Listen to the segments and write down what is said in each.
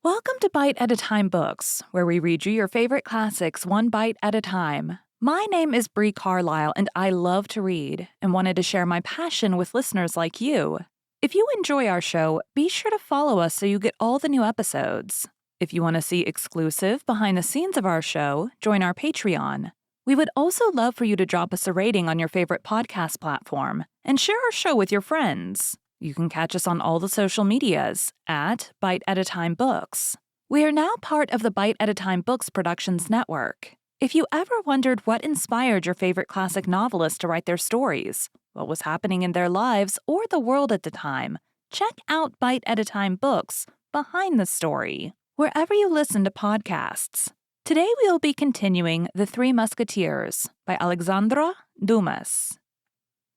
Welcome to Bite at a Time Books, where we read you your favorite classics one bite at a time. My name is Bree Carlile, and I love to read and wanted to share my passion with listeners like you. If you enjoy our show, be sure to follow us so you get all the new episodes. If you want to see exclusive behind the scenes of our show, join our Patreon. We would also love for you to drop us a rating on your favorite podcast platform and share our show with your friends. You can catch us on all the social medias at Bite at a Time Books. We are now part of the Bite at a Time Books Productions Network. If you ever wondered what inspired your favorite classic novelists to write their stories, what was happening in their lives or the world at the time, check out Bite at a Time Books Behind the Story, wherever you listen to podcasts. Today we will be continuing The Three Musketeers by Alexandre Dumas.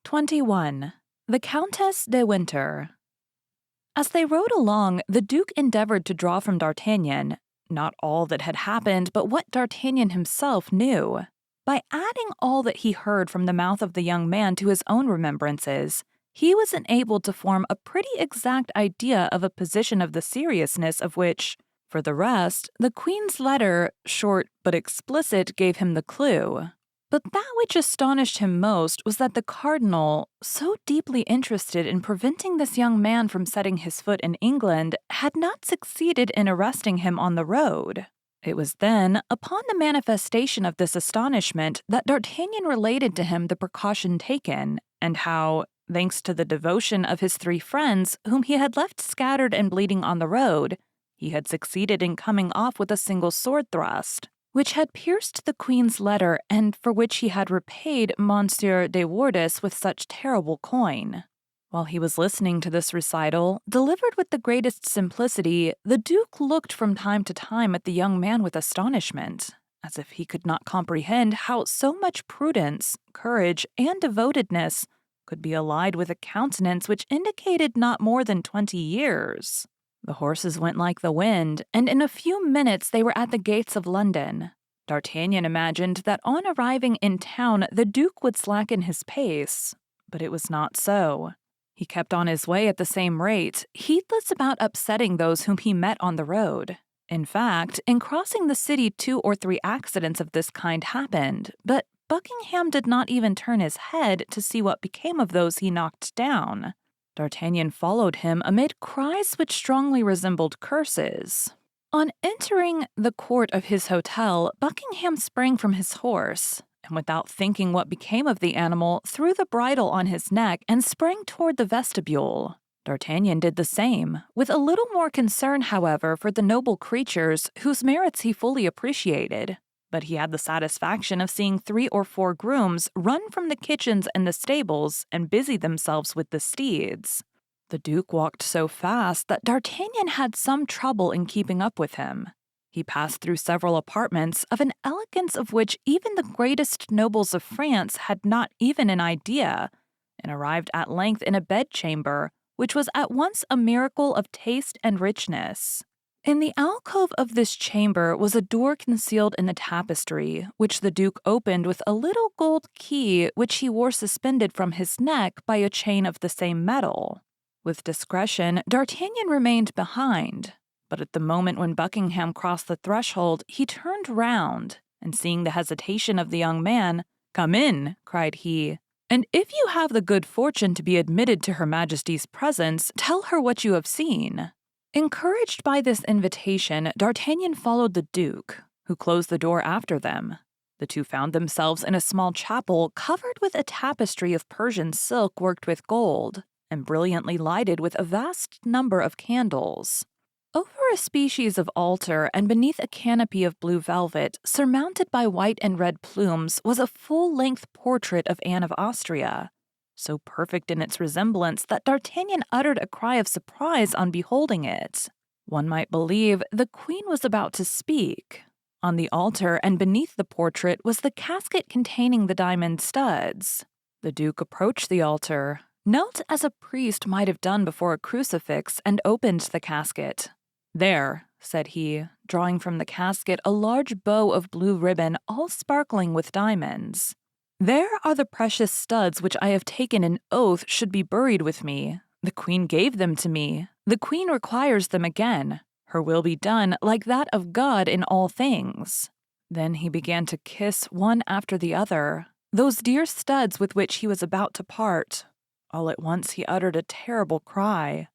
21. The Countess de Winter. As they rode along, the Duke endeavored to draw from D'Artagnan not all that had happened, but what D'Artagnan himself knew. By adding all that he heard from the mouth of the young man to his own remembrances, he was enabled to form a pretty exact idea of a position of the seriousness of which, for the rest, the Queen's letter, short but explicit, gave him the clue. But that which astonished him most was that the cardinal, so deeply interested in preventing this young man from setting his foot in England, had not succeeded in arresting him on the road. It was then, upon the manifestation of this astonishment, that D'Artagnan related to him the precaution taken, and how, thanks to the devotion of his three friends, whom he had left scattered and bleeding on the road, he had succeeded in coming off with a single sword thrust, which had pierced the Queen's letter and for which he had repaid Monsieur de Wardes with such terrible coin. While he was listening to this recital, delivered with the greatest simplicity, the Duke looked from time to time at the young man with astonishment, as if he could not comprehend how so much prudence, courage, and devotedness could be allied with a countenance which indicated not more than 20 years. The horses went like the wind, and in a few minutes they were at the gates of London. D'Artagnan imagined that on arriving in town the Duke would slacken his pace, but it was not so. He kept on his way at the same rate, heedless about upsetting those whom he met on the road. In fact, in crossing the city 2 or 3 accidents of this kind happened, but Buckingham did not even turn his head to see what became of those he knocked down. D'Artagnan followed him amid cries which strongly resembled curses. On entering the court of his hotel, Buckingham sprang from his horse, and without thinking what became of the animal, threw the bridle on his neck and sprang toward the vestibule. D'Artagnan did the same, with a little more concern, however, for the noble creatures whose merits he fully appreciated. But he had the satisfaction of seeing 3 or 4 grooms run from the kitchens and the stables and busy themselves with the steeds. The Duke walked so fast that D'Artagnan had some trouble in keeping up with him. He passed through several apartments of an elegance of which even the greatest nobles of France had not even an idea, and arrived at length in a bedchamber, which was at once a miracle of taste and richness. In the alcove of this chamber was a door concealed in the tapestry, which the Duke opened with a little gold key which he wore suspended from his neck by a chain of the same metal. With discretion, D'Artagnan remained behind, but at the moment when Buckingham crossed the threshold, he turned round, and seeing the hesitation of the young man, "Come in," cried he, "and if you have the good fortune to be admitted to Her Majesty's presence, tell her what you have seen." Encouraged by this invitation, D'Artagnan followed the Duke, who closed the door after them. The two found themselves in a small chapel covered with a tapestry of Persian silk worked with gold, and brilliantly lighted with a vast number of candles. Over a species of altar and beneath a canopy of blue velvet, surmounted by white and red plumes, was a full-length portrait of Anne of Austria, so perfect in its resemblance that D'Artagnan uttered a cry of surprise on beholding it. One might believe the Queen was about to speak. On the altar and beneath the portrait was the casket containing the diamond studs. The Duke approached the altar, knelt as a priest might have done before a crucifix, and opened the casket. "There," said he, drawing from the casket a large bow of blue ribbon all sparkling with diamonds. "There are the precious studs which I have taken an oath should be buried with me. The Queen gave them to me. The Queen requires them again. Her will be done like that of God in all things." Then he began to kiss one after the other, those dear studs with which he was about to part. All at once he uttered a terrible cry.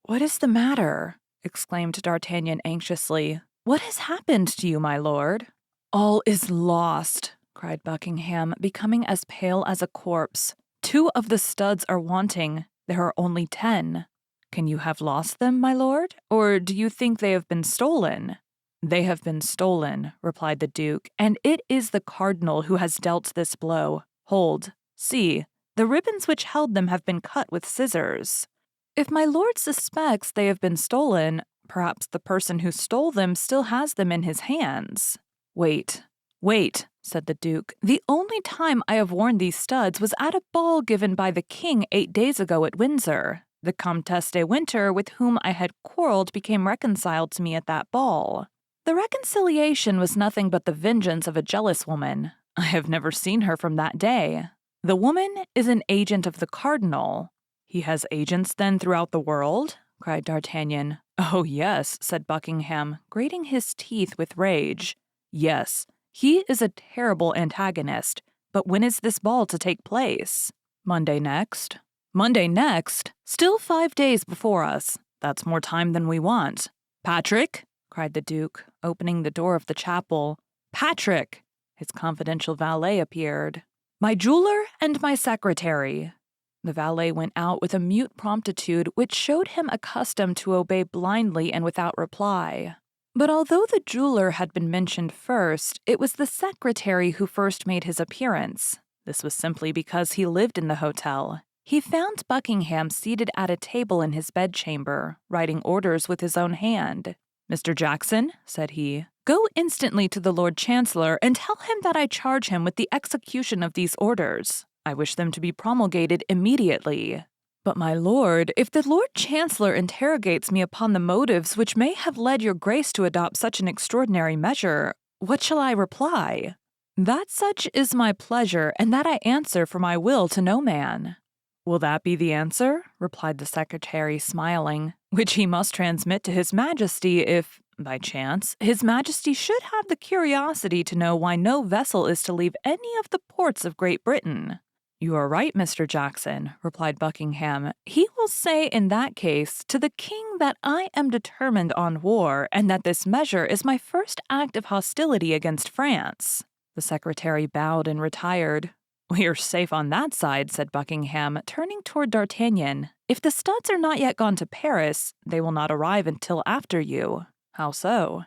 "What is the matter?" exclaimed D'Artagnan anxiously. "What has happened to you, my lord?" "All is lost," cried Buckingham, becoming as pale as a corpse. "2 of the studs are wanting. There are only 10. Can you have lost them, my lord? Or do you think they have been stolen?" "They have been stolen," replied the duke, "and it is the cardinal who has dealt this blow. Hold, see, the ribbons which held them have been cut with scissors. If my lord suspects they have been stolen, perhaps the person who stole them still has them in his hands." "Wait, wait," said the duke. "The only time I have worn these studs was at a ball given by the king 8 days ago at Windsor. The Countess de Winter, with whom I had quarreled, became reconciled to me at that ball. The reconciliation was nothing but the vengeance of a jealous woman. I have never seen her from that day. The woman is an agent of the cardinal." "He has agents, then, throughout the world?" cried D'Artagnan. "Oh, yes," said Buckingham, grating his teeth with rage. "Yes, he is a terrible antagonist. But when is this ball to take place?" "Monday next." "Monday next? Still 5 days before us. That's more time than we want. Patrick!" cried the duke, opening the door of the chapel. "Patrick!" His confidential valet appeared. "My jeweler and my secretary." The valet went out with a mute promptitude which showed him accustomed to obey blindly and without reply. But although the jeweler had been mentioned first, it was the secretary who first made his appearance. This was simply because he lived in the hotel. He found Buckingham seated at a table in his bedchamber, writing orders with his own hand. "Mr. Jackson," said he, "go instantly to the Lord Chancellor and tell him that I charge him with the execution of these orders. I wish them to be promulgated immediately." "But, my lord, if the Lord Chancellor interrogates me upon the motives which may have led your grace to adopt such an extraordinary measure, what shall I reply?" "That such is my pleasure, and that I answer for my will to no man." "Will that be the answer?" replied the secretary, smiling, "which he must transmit to His Majesty if, by chance, His Majesty should have the curiosity to know why no vessel is to leave any of the ports of Great Britain." "You are right, Mr. Jackson," replied Buckingham. "He will say in that case to the king that I am determined on war, and that this measure is my first act of hostility against France." The secretary bowed and retired. "We are safe on that side," said Buckingham, turning toward D'Artagnan. "If the studs are not yet gone to Paris, they will not arrive until after you." "How so?"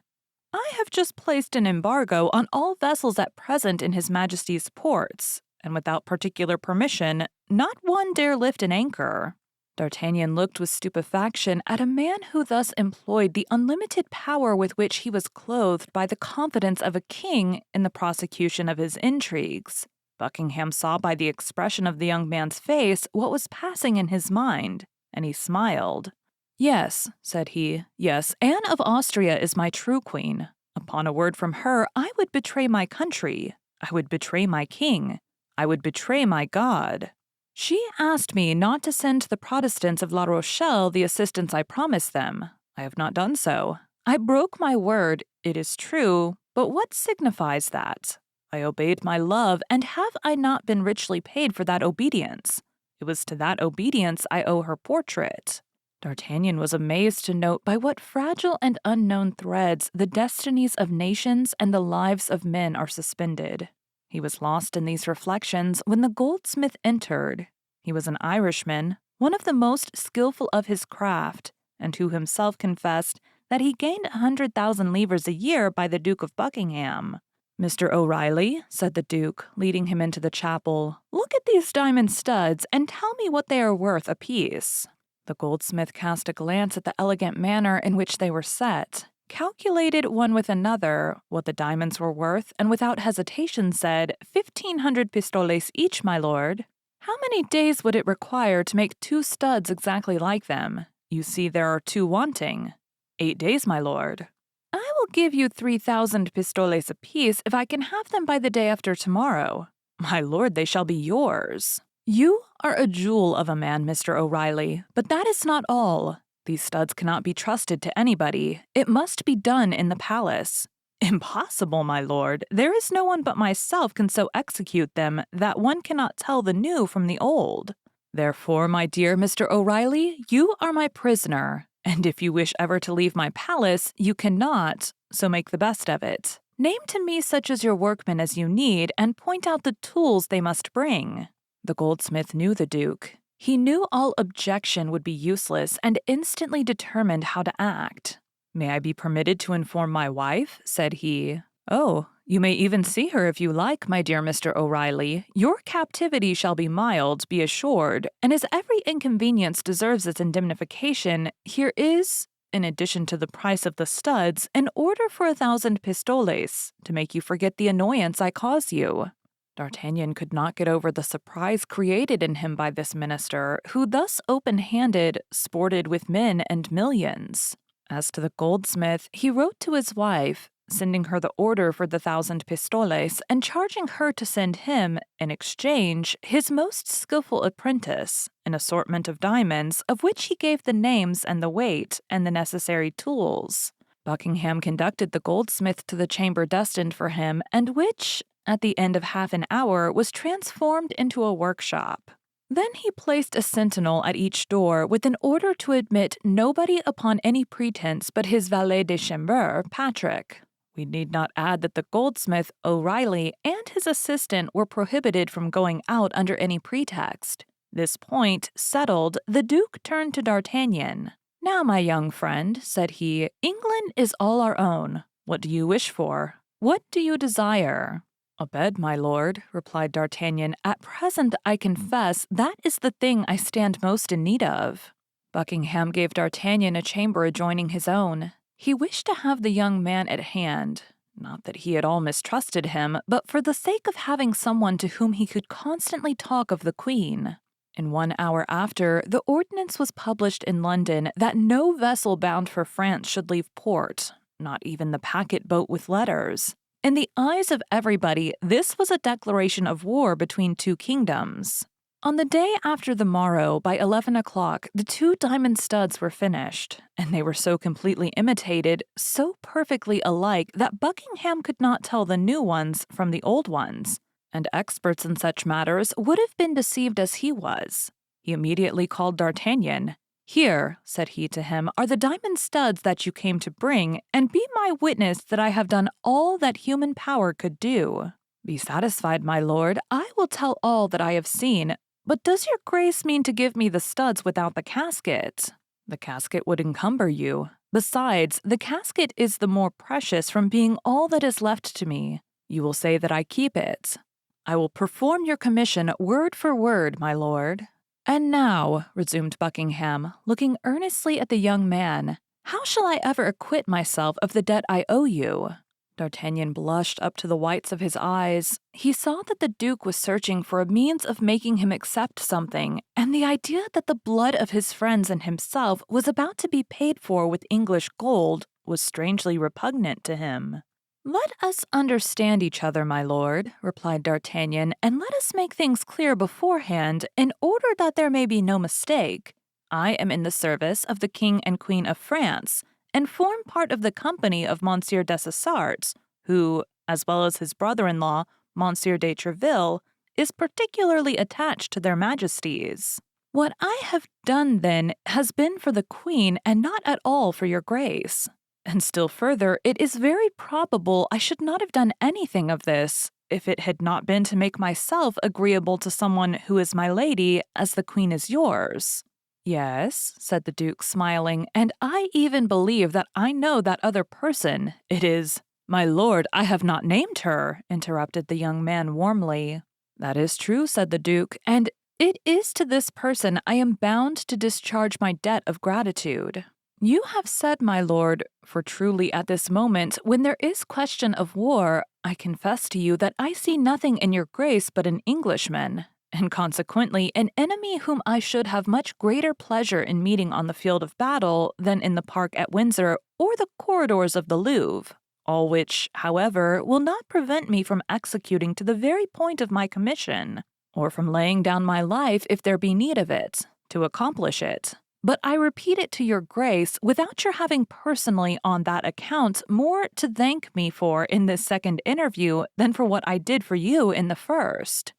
"I have just placed an embargo on all vessels at present in His Majesty's ports, and without particular permission, not one dare lift an anchor." D'Artagnan looked with stupefaction at a man who thus employed the unlimited power with which he was clothed by the confidence of a king in the prosecution of his intrigues. Buckingham saw by the expression of the young man's face what was passing in his mind, and he smiled. "Yes," said he, "yes, Anne of Austria is my true queen. Upon a word from her, I would betray my country. I would betray my king. I would betray my God. She asked me not to send to the Protestants of La Rochelle the assistance I promised them. I have not done so. I broke my word, it is true, but what signifies that? I obeyed my love, and have I not been richly paid for that obedience? It was to that obedience I owe her portrait." D'Artagnan was amazed to note by what fragile and unknown threads the destinies of nations and the lives of men are suspended. He was lost in these reflections when the goldsmith entered. He was an Irishman, one of the most skillful of his craft, and who himself confessed that he gained 100,000 livres a year by the Duke of Buckingham. "Mr. O'Reilly," said the Duke, leading him into the chapel, "look at these diamond studs and tell me what they are worth apiece." The goldsmith cast a glance at the elegant manner in which they were set, calculated one with another what the diamonds were worth, and without hesitation said, 1,500 pistoles each, my lord. "How many days would it require to make 2 studs exactly like them? You see there are 2 wanting." 8 days, my lord." "I will give you 3,000 pistoles apiece if I can have them by the day after tomorrow." "My lord, they shall be yours." "You are a jewel of a man, Mr. O'Reilly, but that is not all. These studs cannot be trusted to anybody. It must be done in the palace." "Impossible, my lord. There is no one but myself can so execute them that one cannot tell the new from the old. Therefore, my dear Mr. O'Reilly, you are my prisoner, and if you wish ever to leave my palace, you cannot, so make the best of it. Name to me such as your workmen as you need, and point out the tools they must bring." The goldsmith knew the Duke. He knew all objection would be useless and instantly determined how to act. "May I be permitted to inform my wife?" said he. "Oh, you may even see her if you like, my dear Mr. O'Reilly. Your captivity shall be mild, be assured, and as every inconvenience deserves its indemnification, here is, in addition to the price of the studs, an order for 1,000 pistoles, to make you forget the annoyance I cause you." D'Artagnan could not get over the surprise created in him by this minister, who thus open-handed sported with men and millions. As to the goldsmith, he wrote to his wife, sending her the order for the 1,000 pistoles and charging her to send him, in exchange, his most skillful apprentice, an assortment of diamonds, of which he gave the names and the weight and the necessary tools. Buckingham conducted the goldsmith to the chamber destined for him, and which, at the end of half an hour, was transformed into a workshop. Then he placed a sentinel at each door with an order to admit nobody upon any pretense but his valet de chambre, Patrick. We need not add that the goldsmith, O'Reilly, and his assistant were prohibited from going out under any pretext. This point settled, the Duke turned to D'Artagnan. "Now, my young friend," said he, "England is all our own. What do you wish for? What do you desire?" "A bed, my lord," replied D'Artagnan. "At present, I confess, that is the thing I stand most in need of." Buckingham gave D'Artagnan a chamber adjoining his own. He wished to have the young man at hand, not that he at all mistrusted him, but for the sake of having someone to whom he could constantly talk of the Queen. In 1 hour after, the ordinance was published in London that no vessel bound for France should leave port, not even the packet boat with letters. In the eyes of everybody, this was a declaration of war between two kingdoms. On the day after the morrow, by 11 o'clock, the 2 diamond studs were finished, and they were so completely imitated, so perfectly alike, that Buckingham could not tell the new ones from the old ones, and experts in such matters would have been deceived as he was. He immediately called D'Artagnan. "Here," said he to him, "are the diamond studs that you came to bring, and be my witness that I have done all that human power could do." "Be satisfied, my lord, I will tell all that I have seen, but does your grace mean to give me the studs without the casket?" "The casket would encumber you. Besides, the casket is the more precious from being all that is left to me. You will say that I keep it. I will perform your commission word for word, my lord." "And now," resumed Buckingham, looking earnestly at the young man, "how shall I ever acquit myself of the debt I owe you?" D'Artagnan blushed up to the whites of his eyes. He saw that the Duke was searching for a means of making him accept something, and the idea that the blood of his friends and himself was about to be paid for with English gold was strangely repugnant to him. "Let us understand each other, my lord," replied D'Artagnan, "and let us make things clear beforehand, in order that there may be no mistake. I am in the service of the King and Queen of France, and form part of the company of Monsieur Dessessarts, who, as well as his brother-in-law, Monsieur de Treville, is particularly attached to their majesties. What I have done, then, has been for the Queen and not at all for your grace. And still further, it is very probable I should not have done anything of this, if it had not been to make myself agreeable to someone who is my lady, as the Queen is yours." "Yes," said the Duke, smiling, "and I even believe that I know that other person. It is—" "My lord, I have not named her," interrupted the young man warmly. "That is true," said the Duke, "and it is to this person I am bound to discharge my debt of gratitude. You have said, my lord, for truly at this moment, when there is question of war, I confess to you that I see nothing in your grace but an Englishman, and consequently an enemy whom I should have much greater pleasure in meeting on the field of battle than in the park at Windsor or the corridors of the Louvre, all which, however, will not prevent me from executing to the very point of my commission, or from laying down my life if there be need of it, to accomplish it. but I repeat it to your grace without your having personally on that account more to thank me for in this second interview than for what I did for you in the first."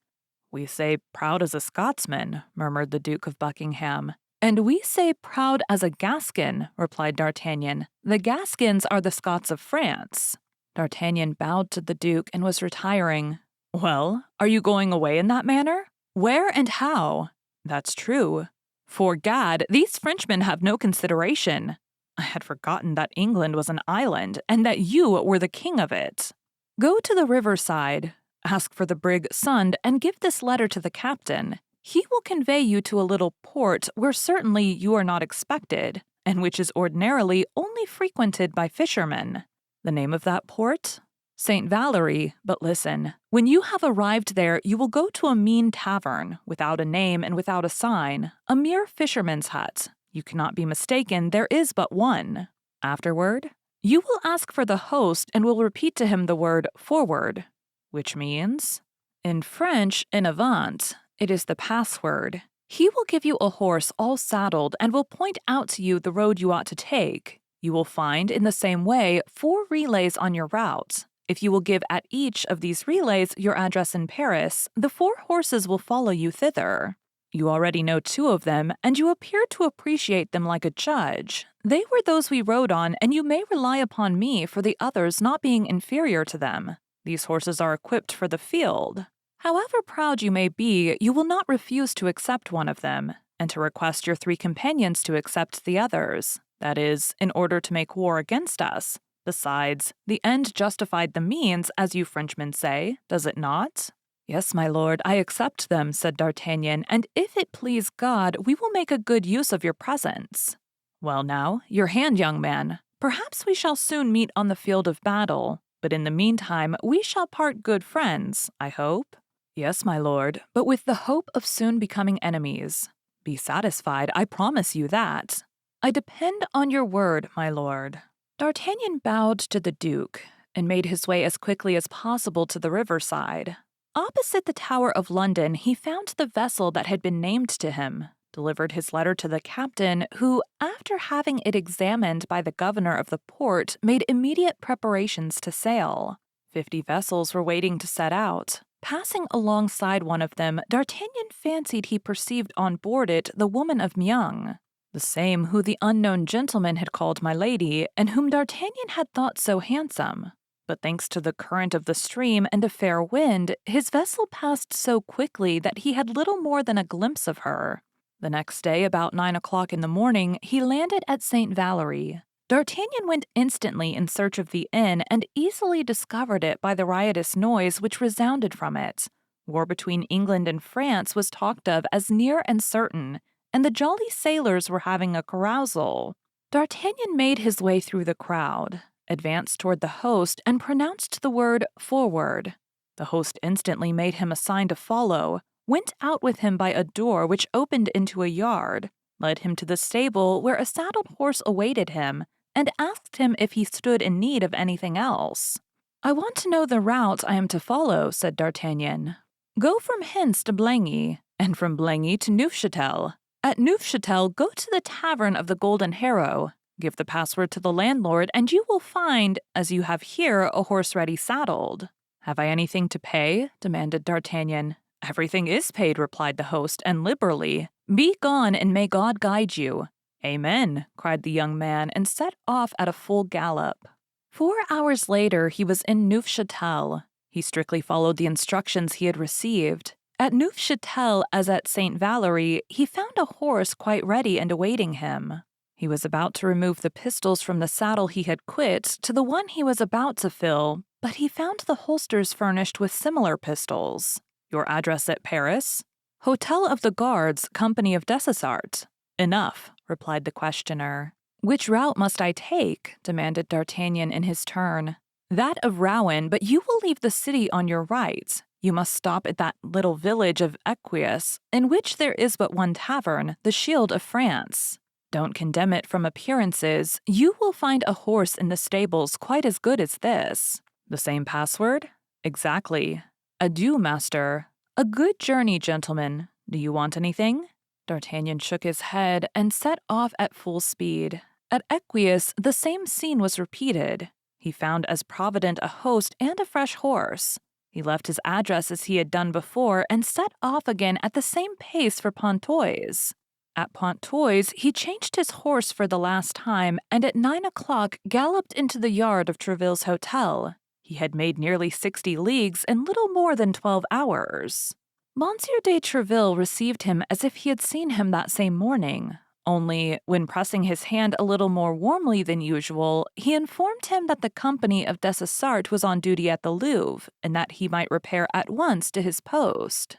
"We say proud as a Scotsman," murmured the Duke of Buckingham. "And we say proud as a Gascon," replied D'Artagnan. "The Gascons are the Scots of France." D'Artagnan bowed to the Duke and was retiring. "Well, are you going away in that manner? Where and how?" "That's true. 'Fore Gad, these Frenchmen have no consideration. I had forgotten that England was an island, and that you were the king of it. Go to the riverside, ask for the brig Sund, and give this letter to the captain. He will convey you to a little port where certainly you are not expected, and which is ordinarily only frequented by fishermen." "The name of that port?" "St. Valery, but listen. When you have arrived there, you will go to a mean tavern, without a name and without a sign, a mere fisherman's hut. You cannot be mistaken, there is but one. Afterward, you will ask for the host and will repeat to him the word 'forward,' which means, in French, 'en avant.' It is the password. He will give you a horse all saddled and will point out to you the road you ought to take. You will find, in the same way, 4 relays on your route. If you will give at each of these relays your address in Paris, the 4 horses will follow you thither. You already know 2 of them, and you appear to appreciate them like a judge. They were those we rode on, and you may rely upon me for the others not being inferior to them. These horses are equipped for the field. However proud you may be, you will not refuse to accept one of them, and to request your 3 companions to accept the others. That is, in order to make war against us. Besides, the end justified the means, as you Frenchmen say, does it not?" "Yes, my lord, I accept them," said D'Artagnan, "and if it please God, we will make a good use of your presents." "Well now, your hand, young man. Perhaps we shall soon meet on the field of battle, but in the meantime we shall part good friends, I hope." "Yes, my lord, but with the hope of soon becoming enemies. Be satisfied, I promise you that." "I depend on your word, my lord." D'Artagnan bowed to the Duke, and made his way as quickly as possible to the riverside. Opposite the Tower of London he found the vessel that had been named to him, delivered his letter to the captain, who, after having it examined by the governor of the port, made immediate preparations to sail. 50 vessels were waiting to set out. Passing alongside one of them, D'Artagnan fancied he perceived on board it the woman of Meung, the same who the unknown gentleman had called my lady, and whom D'Artagnan had thought so handsome. But thanks to the current of the stream and a fair wind, his vessel passed so quickly that he had little more than a glimpse of her. The next day, about 9 o'clock in the morning, he landed at St. Valery. D'Artagnan went instantly in search of the inn and easily discovered it by the riotous noise which resounded from it. War between England and France was talked of as near and certain, and the jolly sailors were having a carousal. D'Artagnan made his way through the crowd, advanced toward the host, and pronounced the word "forward." The host instantly made him a sign to follow, went out with him by a door which opened into a yard, led him to the stable where a saddled horse awaited him, and asked him if he stood in need of anything else. "I want to know the route I am to follow," said D'Artagnan. "Go from hence to Blangy, and from Blangy to Neufchâtel. At Neufchâtel, go to the Tavern of the Golden Harrow, give the password to the landlord, and you will find, as you have here, a horse ready saddled." "Have I anything to pay?" demanded D'Artagnan. "Everything is paid," replied the host, "and liberally. Be gone, and may God guide you." "Amen," cried the young man, and set off at a full gallop. 4 hours later, he was in Neufchâtel. He strictly followed the instructions he had received. At Neufchâtel, as at St. Valery, he found a horse quite ready and awaiting him. He was about to remove the pistols from the saddle he had quit to the one he was about to fill, but he found the holsters furnished with similar pistols. "Your address at Paris?" "Hotel of the Guards, Company of Dessessart." "Enough," replied the questioner. "Which route must I take?" demanded D'Artagnan in his turn. "That of Rouen, but you will leave the city on your right. You must stop at that little village of Equius, in which there is but one tavern, the Shield of France. Don't condemn it from appearances. You will find a horse in the stables quite as good as this." "The same password?" "Exactly. Adieu, master. A good journey, gentlemen. Do you want anything?" D'Artagnan shook his head and set off at full speed. At Equius, the same scene was repeated. He found as provident a host and a fresh horse. He left his address as he had done before and set off again at the same pace for Pontoise. At Pontoise, he changed his horse for the last time and at 9 o'clock galloped into the yard of Treville's hotel. He had made nearly 60 leagues in little more than 12 hours. Monsieur de Treville received him as if he had seen him that same morning. Only, when pressing his hand a little more warmly than usual, he informed him that the company of Dessessart was on duty at the Louvre, and that he might repair at once to his post.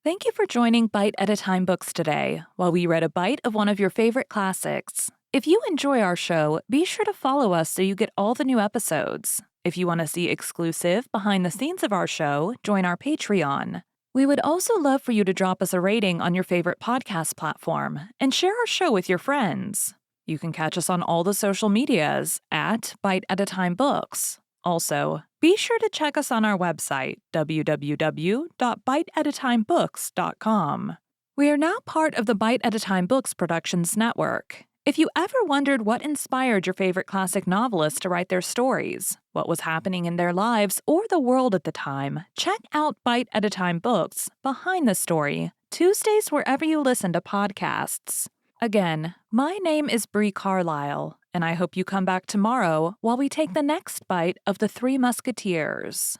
Thank you for joining Bite at a Time Books today, while we read a bite of one of your favorite classics. If you enjoy our show, be sure to follow us so you get all the new episodes. If you want to see exclusive behind the scenes of our show, join our Patreon. We would also love for you to drop us a rating on your favorite podcast platform and share our show with your friends. You can catch us on all the social medias at Bite at a Time Books. Also, be sure to check us on our website, www.biteatatimebooks.com. We are now part of the Bite at a Time Books Productions Network. If you ever wondered what inspired your favorite classic novelists to write their stories, what was happening in their lives or the world at the time, check out Bite at a Time Books, Behind the Story, Tuesdays wherever you listen to podcasts. Again, my name is Bree Carlile, and I hope you come back tomorrow while we take the next bite of the Three Musketeers.